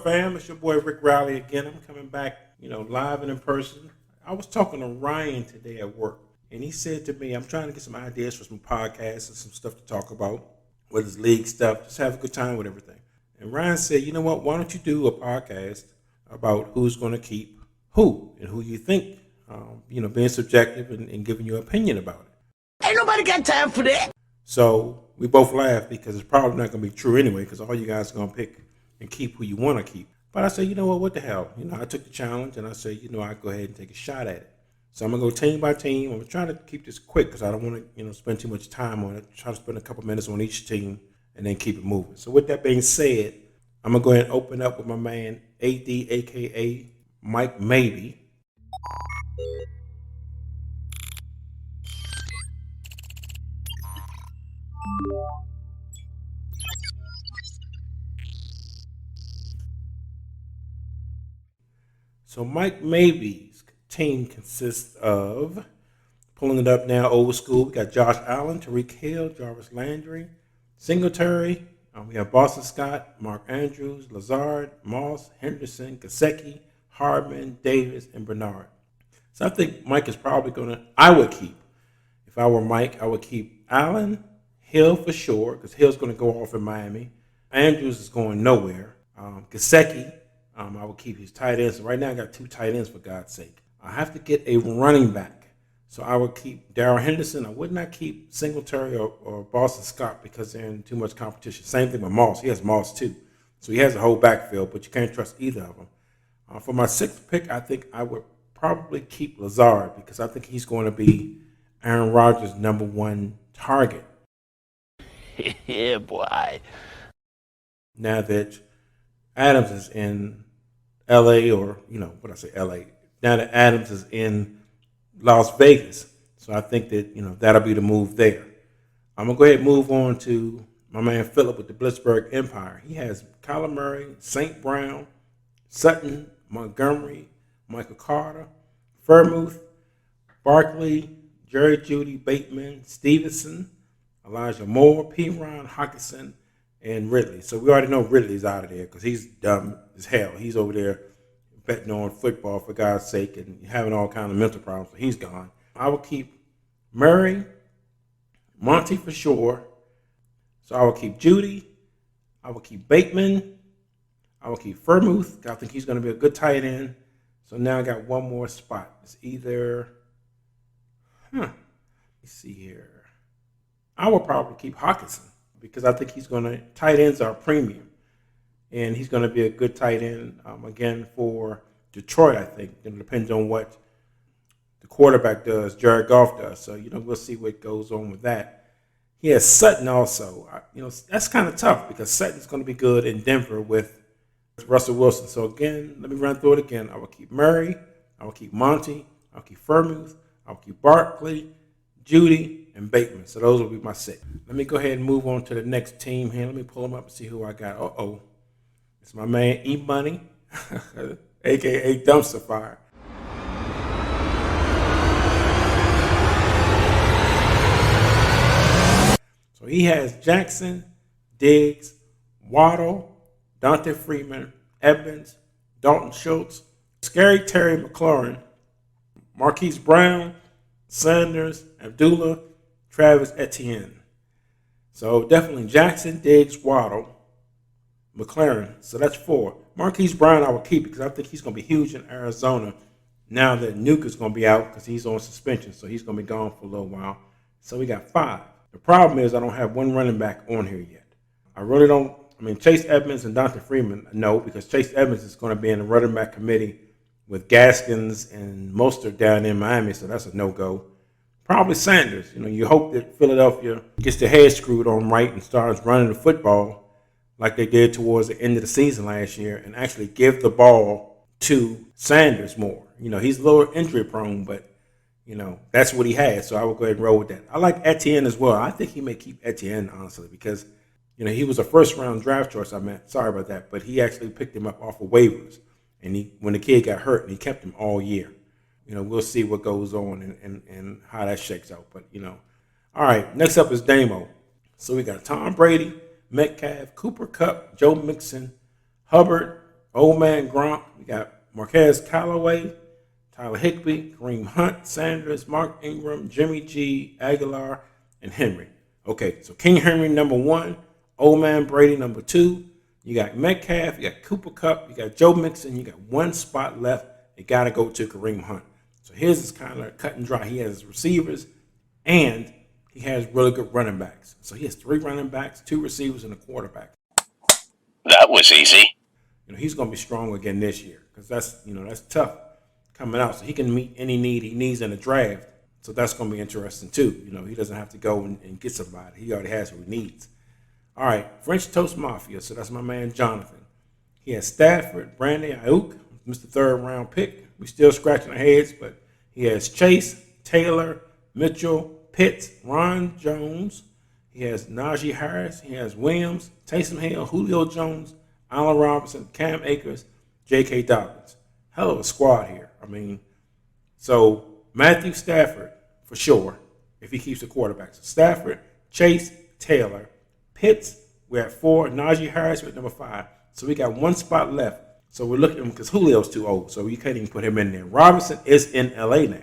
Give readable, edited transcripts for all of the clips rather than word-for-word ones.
up, fam? It's your boy Rick Riley again. I'm coming back, live and in person. I was talking to Ryan today at work, and he said to me, I'm trying to get some ideas for some podcasts and some stuff to talk about, with his league stuff, just have a good time with everything. And Ryan said, you know what, why don't you do a podcast about who's going to keep who and who you think, being subjective and giving your opinion about it. Ain't nobody got time for that. So we both laughed because it's probably not going to be true anyway, because all you guys are going to pick and keep who you want to keep. But I said, you know what the hell? I took the challenge and I said, I'll go ahead and take a shot at it. So I'm going to go team by team. I'm trying to keep this quick because I don't want to, spend too much time on it. Try to spend a couple minutes on each team and then keep it moving. So with that being said, I'm going to go ahead and open up with my man, AD, a.k.a. Mike Maybe. So Mike Maybe's team consists of, pulling it up now, old school, we got Josh Allen, Tariq Hill, Jarvis Landry, Singletary. We have Boston Scott, Mark Andrews, Lazard, Moss, Henderson, Gesicki, Hardman, Davis, and Bernard. So I think Mike is probably I would keep, if I were Mike, I would keep Allen, Hill for sure, because Hill's going to go off in Miami. Andrews is going nowhere. Gesicki, I would keep his tight ends. So right now I got 2 tight ends, for God's sake. I have to get a running back. So I would keep Darrell Henderson. I would not keep Singletary or Boston Scott because they're in too much competition. Same thing with Moss. He has Moss too. So he has a whole backfield, but you can't trust either of them. For my 6th pick, I think I would probably keep Lazard because I think he's going to be Aaron Rodgers' number 1 target. Yeah, boy. Now that Adams is in LA, or, LA. Now that Adams is in Las Vegas. So I think that, that'll be the move there. I'm going to go ahead and move on to my man Phillip with the Blitzburg Empire. He has Kyler Murray, St. Brown, Sutton, Montgomery, Michael Carter, Fairmouth, Barkley, Jerry Jeudy, Bateman, Stevenson, Elijah Moore, P. Ron, Hockenson, and Ridley. So we already know Ridley's out of there because he's dumb as hell. He's over there betting on football, for God's sake, and having all kinds of mental problems. So he's gone. I will keep Murray, Monty for sure. So I will keep Jeudy. I will keep Bateman. I will keep Fairmouth. I think he's going to be a good tight end. So now I got one more spot. It's either, let me see here. I will probably keep Hockenson because I think he's going to, tight ends are premium. And he's going to be a good tight end, again, for Detroit, I think. It depends on what the quarterback does, Jared Goff does. So, we'll see what goes on with that. He has Sutton also. That's kind of tough because Sutton's going to be good in Denver with Russell Wilson. So, again, let me run through it again. I will keep Murray. I will keep Monty. I will keep Fairmouth. I will keep Barkley, Jeudy, and Bateman. So those will be my 6. Let me go ahead and move on to the next team here. Let me pull them up and see who I got. It's my man E-Money, a.k.a. Dumpster Fire. So he has Jackson, Diggs, Waddle, Dante Freeman, Evans, Dalton Schultz, Scary Terry McLaurin, Marquise Brown, Sanders, Abdullah, Travis Etienne. So definitely Jackson, Diggs, Waddle, McLaren. So that's 4. Marquise Brown I will keep because I think he's going to be huge in Arizona now that Nuke is going to be out because he's on suspension. So he's going to be gone for a little while. So we got 5. The problem is I don't have one running back on here yet. I really don't. Chase Edmonds and Dante Freeman, no, because Chase Edmonds is going to be in the running back committee with Gaskins and Mostert down in Miami. So that's a no-go. Probably Sanders. You hope that Philadelphia gets their head screwed on right and starts running the football like they did towards the end of the season last year and actually give the ball to Sanders more. He's a little injury prone, but, that's what he has. So I will go ahead and roll with that. I like Etienne as well. I think he may keep Etienne, honestly, because, he was a first-round draft choice. Sorry about that, but he actually picked him up off of waivers. And when the kid got hurt, and he kept him all year. We'll see what goes on and how that shakes out. But, All right, next up is Damo. So we got Tom Brady, Metcalf, Cooper Kupp, Joe Mixon, Hubbard, Old Man Gronk. We got Marquez Callaway, Tyler Higbee, Kareem Hunt, Sanders, Mark Ingram, Jimmy G, Aguilar, and Henry. Okay, so King Henry number 1, Old Man Brady number 2. You got Metcalf, you got Cooper Kupp, you got Joe Mixon, you got one spot left. You got to go to Kareem Hunt. So his is kind of cut and dry. He has receivers and he has really good running backs. So he has 3 running backs, 2 receivers, and a quarterback. That was easy. He's going to be strong again this year because that's tough coming out. So he can meet any need he needs in the draft. So that's going to be interesting too. He doesn't have to go and get somebody. He already has what he needs. All right, French Toast Mafia. So that's my man Jonathan. He has Stafford, Brandon Ayuk, Mr. Third Round pick. We still scratching our heads, but he has Chase, Taylor, Mitchell, Pitts, Ron Jones. He has Najee Harris. He has Williams, Taysom Hill, Julio Jones, Allen Robinson, Cam Akers, J.K. Dobbins. Hell of a squad here. So Matthew Stafford for sure if he keeps the quarterback. So Stafford, Chase, Taylor, Pitts. We're at 4. Najee Harris at number 5. So we got one spot left. So we're looking because Julio's too old, so we can't even put him in there. Robinson is in L.A. now.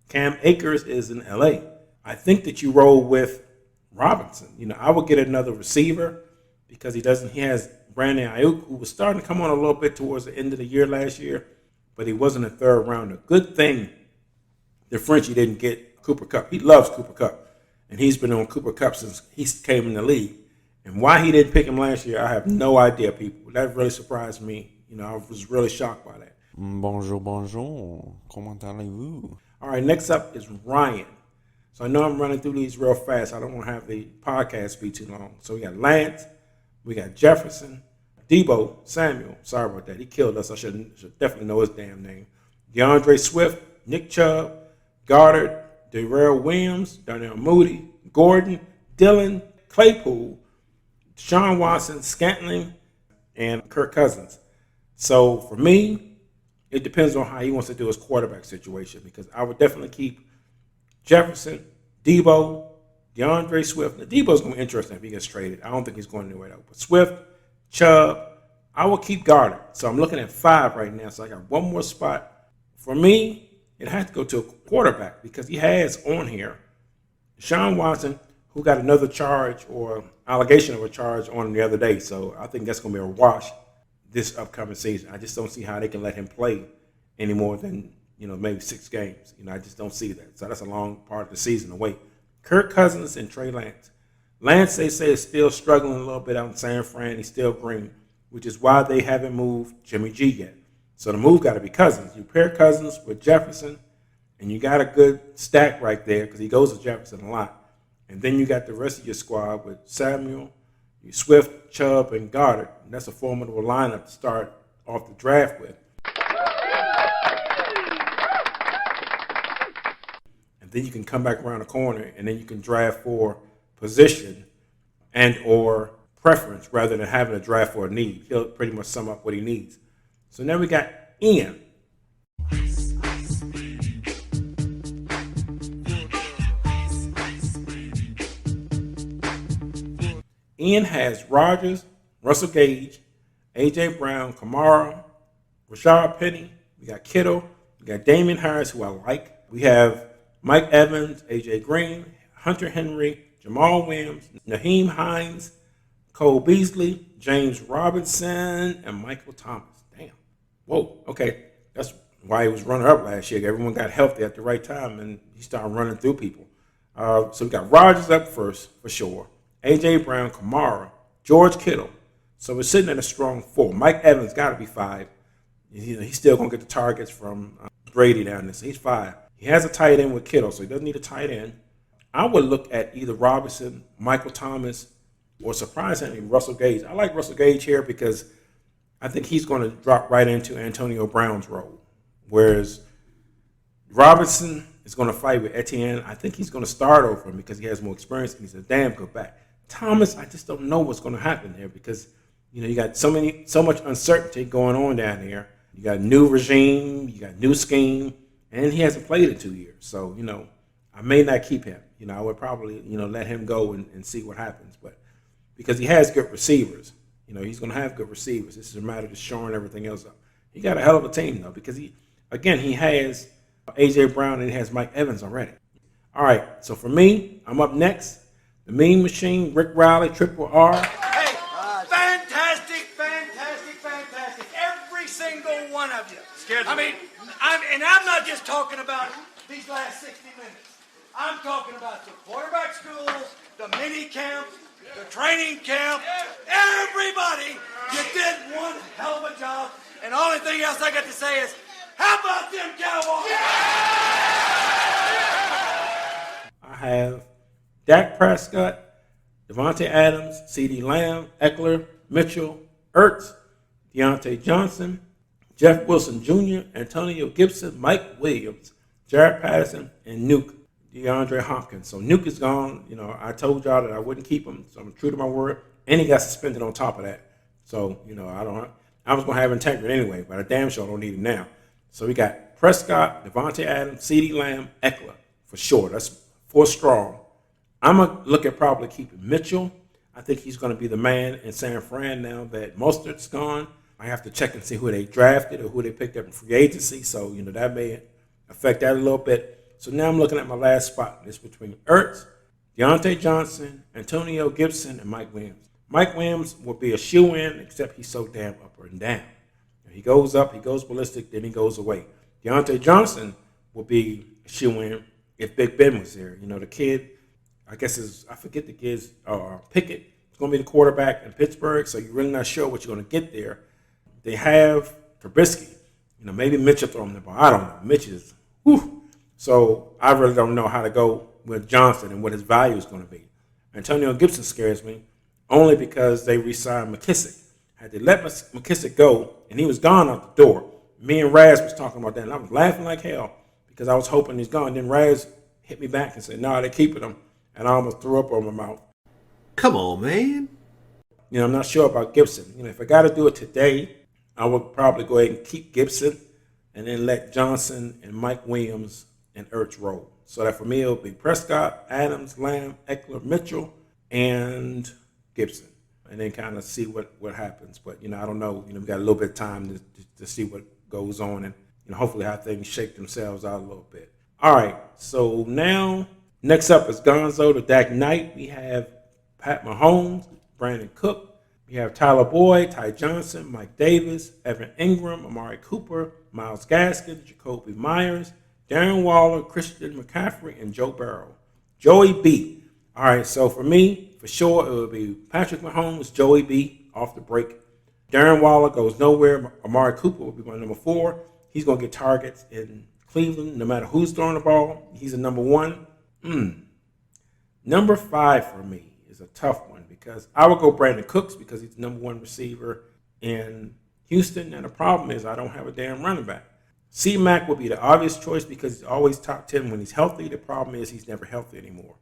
Cam Akers is in L.A. I think that you roll with Robinson. I would get another receiver because he has Brandon Ayuk, who was starting to come on a little bit towards the end of the year last year, but he wasn't a third rounder. Good thing the Frenchie didn't get Cooper Kupp. He loves Cooper Kupp, and he's been on Cooper Kupp since he came in the league. And why he didn't pick him last year, I have no idea, people. That really surprised me. I was really shocked by that. Bonjour, bonjour. Comment allez-vous? All right, next up is Ryan. So I know I'm running through these real fast. I don't want to have the podcast be too long. So we got Lance, we got Jefferson, Debo Samuel. Sorry about that. He killed us. I should definitely know his damn name. DeAndre Swift, Nick Chubb, Goddard, Darrell Williams, Darnell Mooney, Gordon, Dillon, Claypool, Deshaun Watson, Scantling, and Kirk Cousins. So for me, it depends on how he wants to do his quarterback situation because I would definitely keep Jefferson, Debo, DeAndre Swift. Now, Debo's going to be interesting if he gets traded. I don't think he's going anywhere though. But Swift, Chubb, I will keep Goddard. So I'm looking at 5 right now. So I got one more spot. For me, it has to go to a quarterback because he has on here Deshaun Watson, who got another charge or allegation of a charge on him the other day. So I think that's going to be a wash this upcoming season. I just don't see how they can let him play any more than, maybe 6 games. I just don't see that. So that's a long part of the season to wait. Kirk Cousins and Trey Lance. Lance, they say, is still struggling a little bit out in San Fran. He's still green, which is why they haven't moved Jimmy G yet. So the move got to be Cousins. You pair Cousins with Jefferson, and you got a good stack right there because he goes to Jefferson a lot. And then you got the rest of your squad with Samuel, Swift, Chubb, and Goddard. And that's a formidable lineup to start off the draft with. And then you can come back around the corner, and then you can draft for position and or preference rather than having a draft for a need. He'll pretty much sum up what he needs. So now we got Ian. Ian has Rodgers, Russell Gage, A.J. Brown, Kamara, Rashad Penny. We got Kittle. We got Damian Harris, who I like. We have Mike Evans, A.J. Green, Hunter Henry, Jamal Williams, Naheem Hines, Cole Beasley, James Robinson, and Michael Thomas. Damn. Whoa. Okay. That's why he was runner-up last year. Everyone got healthy at the right time, and he started running through people. So we got Rodgers up first, for sure. A.J. Brown, Kamara, George Kittle. So we're sitting at a strong 4. Mike Evans got to be 5. He's still going to get the targets from Brady down there. So he's 5. He has a tight end with Kittle, so he doesn't need a tight end. I would look at either Robinson, Michael Thomas, or surprisingly, Russell Gage. I like Russell Gage here because I think he's going to drop right into Antonio Brown's role. Whereas Robinson is going to fight with Etienne. I think he's going to start over him because he has more experience and he's a damn good back. Thomas, I just don't know what's going to happen there because, you got so much uncertainty going on down here. You got a new regime, you got a new scheme, and he hasn't played in 2 years. So, I may not keep him. I would probably, let him go and see what happens. But because he has good receivers. He's going to have good receivers. This is a matter of shoring everything else up. He got a hell of a team, though, because he has A.J. Brown and he has Mike Evans already. All right, so for me, I'm up next. The Mean Machine, Rick Riley, Triple R. Hey, fantastic. Every single one of you. I'm not just talking about these last 60 minutes. I'm talking about the quarterback schools, the mini camps, the training camp. Everybody, you did one hell of a job. And the only thing else I got to say is, how about them Cowboys? I have Dak Prescott, Devontae Adams, CeeDee Lamb, Eckler, Mitchell, Ertz, Deontay Johnson, Jeff Wilson Jr., Antonio Gibson, Mike Williams, Jared Patterson, and Nuke, DeAndre Hopkins. So Nuke is gone. I told y'all that I wouldn't keep him, so I'm true to my word. And he got suspended on top of that. So, I was going to have integrity anyway, but I damn sure don't need him now. So we got Prescott, Devontae Adams, CeeDee Lamb, Eckler for sure. That's 4 strong. I'm going to look at probably keeping Mitchell. I think he's going to be the man in San Fran now that Mostert's gone. I have to check and see who they drafted or who they picked up in free agency. So, that may affect that a little bit. So now I'm looking at my last spot. It's between Ertz, Deontay Johnson, Antonio Gibson, and Mike Williams. Mike Williams will be a shoe-in, except he's so damn up and down. He goes up, he goes ballistic, then he goes away. Deontay Johnson will be a shoe-in if Big Ben was there. The kid, I forget the kid's Pickett. It's going to be the quarterback in Pittsburgh, so you're really not sure what you're going to get there. They have Trubisky. Maybe Mitch will throw him the ball. I don't know. Mitch is, whew. So I really don't know how to go with Johnson and what his value is going to be. Antonio Gibson scares me only because they re-signed McKissick. Had they let McKissick go, and he was gone out the door, me and Raz was talking about that, and I was laughing like hell because I was hoping he's gone. Then Raz hit me back and said, no, they're keeping him, and I almost threw up on my mouth. Come on, man. I'm not sure about Gibson. If I got to do it today, I would probably go ahead and keep Gibson and then let Johnson and Mike Williams and Ertz roll. So that for me, it'll be Prescott, Adams, Lamb, Eckler, Mitchell, and Gibson. And then kind of see what happens. But, I don't know. We got a little bit of time to see what goes on and, hopefully how things shake themselves out a little bit. All right. So now, next up is Gonzo, the Dak Knight. We have Pat Mahomes, Brandon Cook. We have Tyler Boyd, Ty Johnson, Mike Davis, Evan Ingram, Amari Cooper, Myles Gaskin, Jacoby Myers, Darren Waller, Christian McCaffrey, and Joe Burrow. Joey B. All right, so for me, for sure, it would be Patrick Mahomes, Joey B. off the break. Darren Waller goes nowhere. Amari Cooper will be my number 4. He's going to get targets in Cleveland no matter who's throwing the ball. He's a number 1. Number 5 for me is a tough one because I would go Brandon Cooks because he's the number 1 receiver in Houston. And the problem is I don't have a damn running back. C-Mac would be the obvious choice because he's always top 10 when he's healthy. The problem is he's never healthy anymore.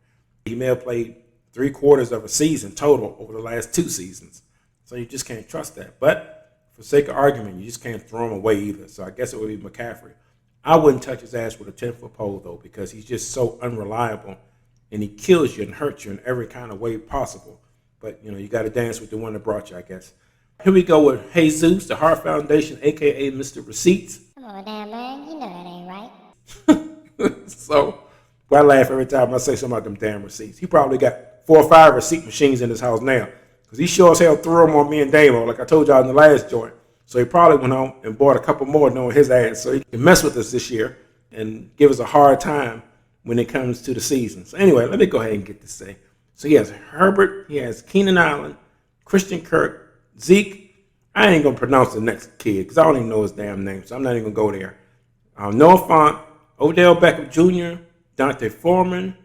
He may have played 3/4 of a season total over the last 2 seasons. So you just can't trust that. But for sake of argument, you just can't throw him away either. So I guess it would be McCaffrey. I wouldn't touch his ass with a 10-foot pole, though, because he's just so unreliable. And he kills you and hurts you in every kind of way possible. But, you got to dance with the one that brought you, I guess. Here we go with Jesus, the Heart Foundation, a.k.a. Mr. Receipts. Come on now, man. You know that ain't right. So, I laugh every time I say something about them damn receipts. He probably got 4 or 5 receipt machines in his house now. Because he sure as hell threw them on me and Damo, like I told y'all in the last joint. So he probably went home and bought a couple more knowing his ass. So he can mess with us this year and give us a hard time when it comes to the season. So anyway, let me go ahead and get this thing. So he has Herbert, he has Keenan Allen, Christian Kirk, Zeke. I ain't going to pronounce the next kid because I don't even know his damn name, so I'm not even going to go there. Noah Fant, Odell Beckham Jr., Dante Foreman,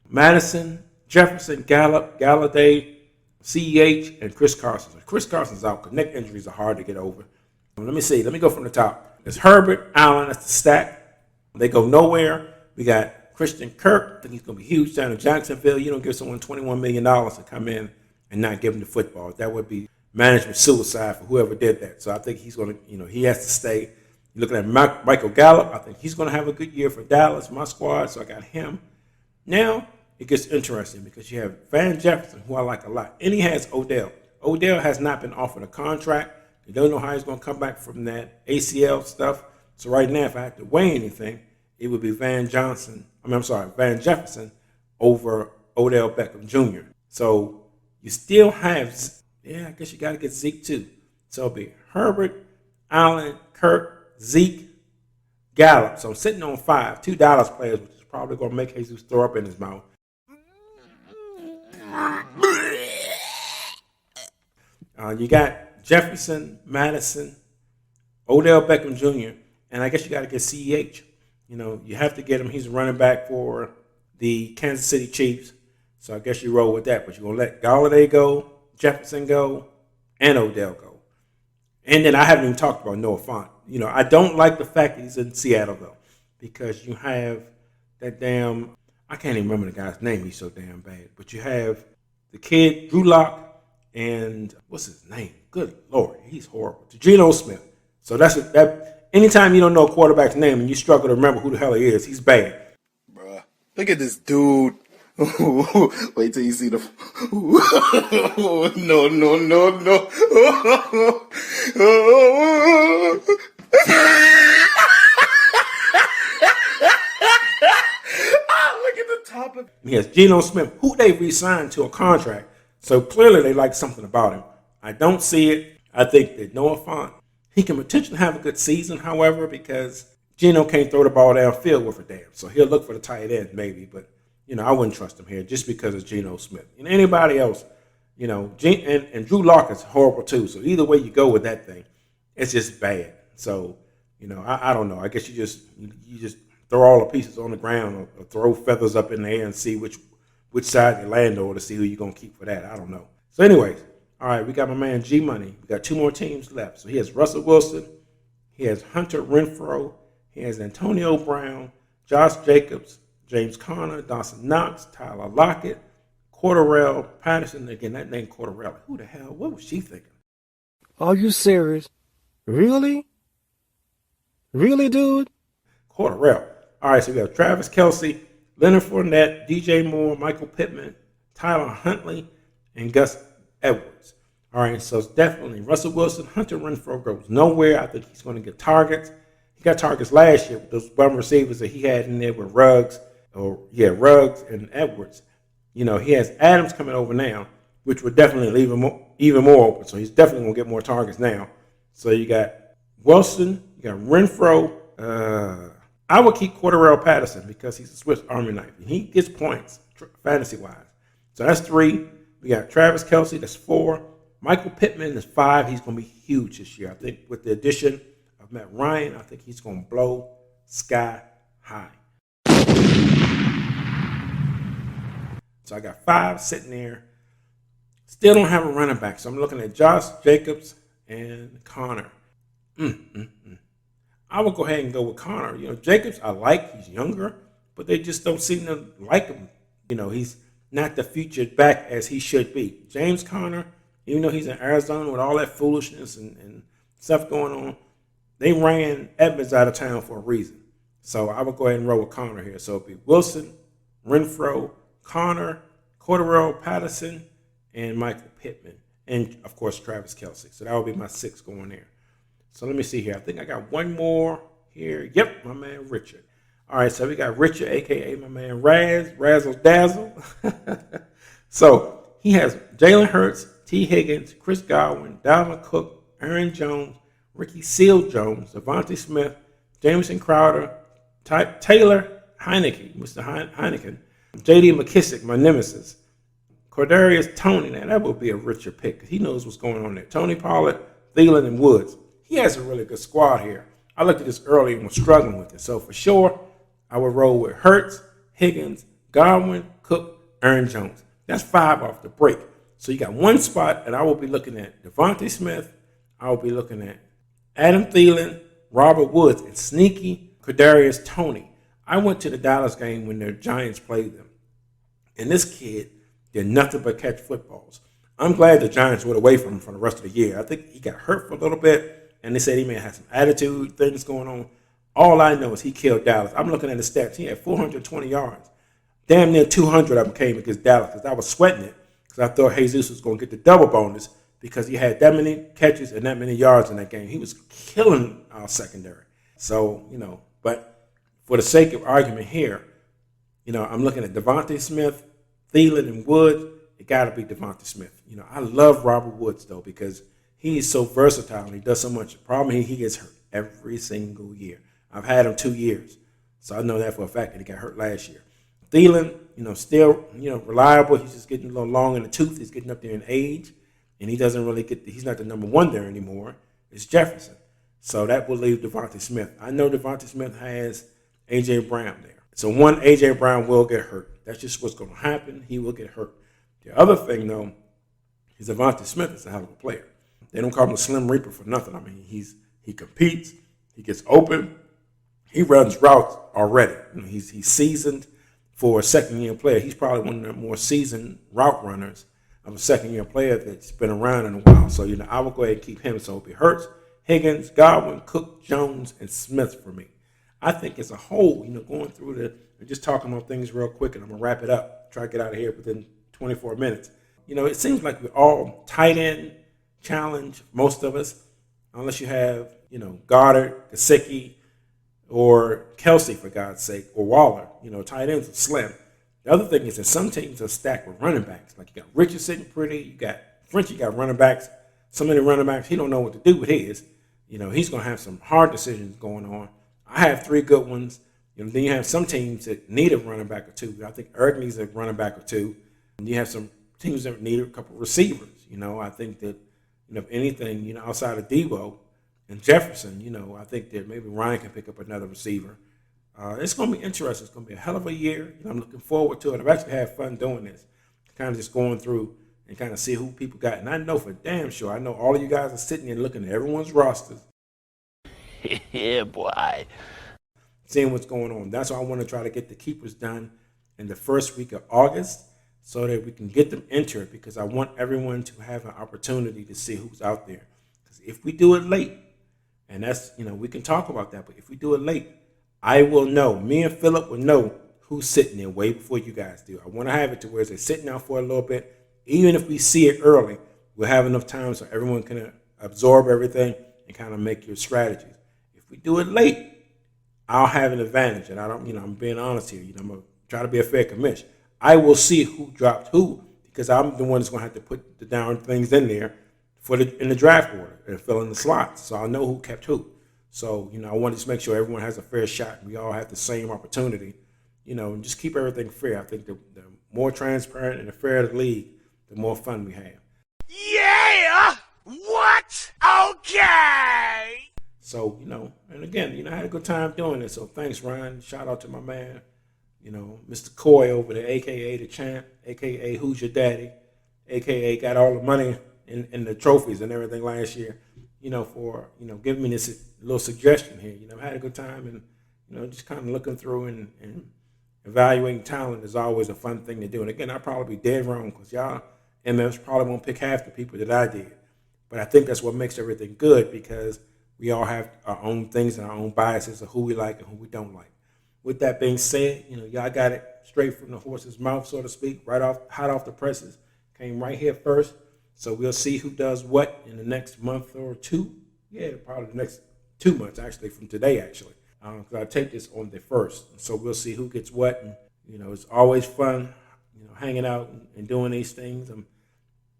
Madison, Jefferson, Gallup, Galladay, CEH, and Chris Carson. So Chris Carson's out because neck injuries are hard to get over. Let me see. Let me go from the top. It's Herbert, Allen. That's the stack. They go nowhere. We got Christian Kirk. I think he's going to be huge down in Jacksonville. You don't give someone $21 million to come in and not give him the football. That would be management suicide for whoever did that. So I think he's going to, he has to stay. You're looking at Michael Gallup. I think he's going to have a good year for Dallas, my squad. So I got him. Now it gets interesting because you have Van Jefferson, who I like a lot. And he has Odell. Odell has not been offered a contract. They don't know how he's going to come back from that ACL stuff. So right now, if I had to weigh anything, it would be Van Jefferson over Odell Beckham Jr. So you still have, I guess you got to get Zeke too. So it'll be Herbert, Allen, Kirk, Zeke, Gallup. So I'm sitting on 5, $2 players, which is probably going to make Jesus throw up in his mouth. You got Jefferson, Madison, Odell Beckham Jr., and I guess you got to get CEH. You have to get him. He's a running back for the Kansas City Chiefs. So I guess you roll with that. But you're going to let Galladay go, Jefferson go, and Odell go. And then I haven't even talked about Noah Fant. I don't like the fact that he's in Seattle, though, because you have that damn, I can't even remember the guy's name. He's so damn bad. But you have the kid, Drew Lock, and what's his name? Good Lord, he's horrible. Geno Smith. So that. Anytime you don't know a quarterback's name and you struggle to remember who the hell he is, he's bad. Bruh, look at this dude. Wait till you see the. No. Look at the top of. Yes, Geno Smith, who they re-signed to a contract. So clearly they like something about him. I don't see it. I think that Noah Fant, he can potentially have a good season, however, because Geno can't throw the ball downfield with a damn. So he'll look for the tight end maybe, but I wouldn't trust him here just because it's Geno Smith. Anybody else, and Drew Lock is horrible too. So either way you go with that thing, it's just bad. So, I don't know. I guess you just throw all the pieces on the ground or throw feathers up in the air and see which side you land over to see who you're going to keep for that. I don't know. So anyways, all right, we got my man G Money. We got 2 more teams left. So he has Russell Wilson. He has Hunter Renfrow. He has Antonio Brown, Josh Jacobs, James Conner, Dawson Knox, Tyler Lockett, Cordarrelle Patterson. Again, that name Cordarrelle. Who the hell? What was she thinking? Are you serious? Really? Really, dude? Cordarrelle. All right, so we have Travis Kelce, Leonard Fournette, DJ Moore, Michael Pittman, Tyler Huntley, and Gus Edwards. All right, so it's definitely Russell Wilson. Hunter Renfrow goes nowhere. I think he's going to get targets. He got targets last year with those wide receivers that he had in there with Ruggs and Edwards. He has Adams coming over now, which would definitely leave him even more open. So he's definitely going to get more targets now. So you got Wilson, you got Renfrow. I would keep Cordarrelle Patterson because he's a Swiss Army knife. And he gets points fantasy-wise. So that's 3. We got Travis Kelce, that's 4. Michael Pittman is 5. He's going to be huge this year. I think with the addition of Matt Ryan, I think he's going to blow sky high. So I got 5 sitting there. Still don't have a running back. So I'm looking at Josh Jacobs and Connor. I would go ahead and go with Connor. Jacobs I like. He's younger, but they just don't seem to like him. He's not the featured back as he should be. James Conner, even though he's in Arizona with all that foolishness and stuff going on, they ran Edmonds out of town for a reason. So I would go ahead and roll with Connor here. So it'd be Wilson, Renfrow, Connor, Cordarrelle Patterson, and Michael Pittman. And, of course, Travis Kelce. So that would be my 6 going there. So let me see here. I think I got one more here. Yep, my man Richard. All right, so we got Richard, a.k.a. my man Razzle Dazzle. So he has Jalen Hurts, T. Higgins, Chris Godwin, Dalvin Cook, Aaron Jones, Ricky Seals-Jones, Devontae Smith, Jamison Crowder, Taylor Heineke, Mr. Heineken, J.D. McKissick, my nemesis, Kadarius Toney. Now, that would be a Richard pick because he knows what's going on there. Tony Pollard, Thielen, and Woods. He has a really good squad here. I looked at this early and was struggling with it. So, for sure, I would roll with Hurts, Higgins, Godwin, Cook, Aaron Jones. That's 5 off the break. So, you got one spot, and I will be looking at Devontae Smith. I will be looking at Adam Thielen, Robert Woods, and sneaky Kadarius Toney. I went to the Dallas game when the Giants played them. And this kid did nothing but catch footballs. I'm glad the Giants went away from him for the rest of the year. I think he got hurt for a little bit, and they said he may have some attitude things going on. All I know is he killed Dallas. I'm looking at the stats. He had 420 yards. Damn near 200 of them came against Dallas because I was sweating it because I thought Jesus was going to get the double bonus because he had that many catches and that many yards in that game. He was killing our secondary. So, but for the sake of argument here, I'm looking at Devontae Smith, Thielen, and Woods. It got to be Devontae Smith. I love Robert Woods, though, because he is so versatile and he does so much. The problem is he gets hurt every single year. I've had him 2 years, so I know that for a fact that he got hurt last year. Thielen, still, reliable. He's just getting a little long in the tooth. He's getting up there in age, and he doesn't really he's not the number one there anymore. It's Jefferson. So that will leave Devontae Smith. I know Devontae Smith has A.J. Brown there. So one, A.J. Brown will get hurt. That's just what's going to happen. He will get hurt. The other thing, though, is Devontae Smith is a hell of a player. They don't call him a Slim Reaper for nothing. I mean, he competes. He gets open. He runs routes already. He's seasoned for a second-year player. He's probably one of the more seasoned route runners of a second-year player that's been around in a while. So, I will go ahead and keep him. So if it hurts, Higgins, Godwin, Cook, Jones, and Smith for me. I think as a whole, going through just talking about things real quick, and I'm going to wrap it up, try to get out of here within 24 minutes. It seems like we're all tight end challenge, most of us, unless you have, Goddard, Gesicki, or Kelsey, for God's sake, or Waller. Tight ends are slim. The other thing is that some teams are stacked with running backs. Like you got Richard sitting pretty, you got French, you got running backs. So many running backs, he don't know what to do with his. He's going to have some hard decisions going on. I have 3 good ones. Then you have some teams that need a running back or 2. I think Erg needs a running back or 2. And you have some teams that need a couple of receivers. I think that, if anything, outside of Debo and Jefferson, I think that maybe Ryan can pick up another receiver. It's going to be interesting. It's going to be a hell of a year. I'm looking forward to it. I've actually had fun doing this, kind of just going through and kind of see who people got. And I know for damn sure, I know all of you guys are sitting there looking at everyone's rosters. Yeah, boy. Seeing what's going on. That's why I want to try to get the keepers done in the first week of August so that we can get them entered, because I want everyone to have an opportunity to see who's out there. Because if we do it late, and that's, we can talk about that, but if we do it late, I will know. Me and Philip will know who's sitting there way before you guys do. I want to have it to where they're sitting out for a little bit. Even if we see it early, we'll have enough time so everyone can absorb everything and kind of make your strategies. If we do it late, I'll have an advantage. And I don't, I'm being honest here. I'm going to try to be a fair commish. I will see who dropped who, because I'm the one that's going to have to put the down things in there in the draft order and fill in the slots. So I'll know who kept who. So, I want to make sure everyone has a fair shot. We all have the same opportunity, and just keep everything fair. I think the more transparent and the fairer the league, the more fun we have. Yeah! What? Okay! So, and again, I had a good time doing this. So thanks, Ryan. Shout out to my man, Mr. Coy over there, a.k.a. the champ, a.k.a. Who's Your Daddy, a.k.a. got all the money in the trophies and everything last year, for, giving me this little suggestion here. I had a good time and, just kind of looking through and evaluating talent is always a fun thing to do. And again, I'll probably be dead wrong because y'all MFs probably won't pick half the people that I did. But I think that's what makes everything good, because we all have our own things and our own biases of who we like and who we don't like. With that being said, y'all got it straight from the horse's mouth, so to speak, hot off the presses. Came right here first. So we'll see who does what in the next month or 2. Yeah, probably the next 2 months, actually, from today, actually. Because I take this on the 1st. So we'll see who gets what. And, it's always fun, hanging out and doing these things. I'm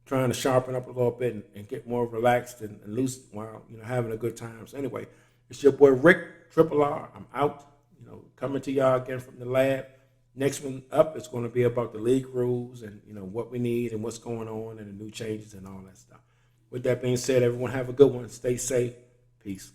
trying to sharpen up a little bit and get more relaxed and loose while, having a good time. So anyway, it's your boy Rick, Triple R. I'm out, coming to y'all again from the lab. Next one up is going to be about the league rules and, what we need and what's going on and the new changes and all that stuff. With that being said, everyone have a good one. Stay safe. Peace.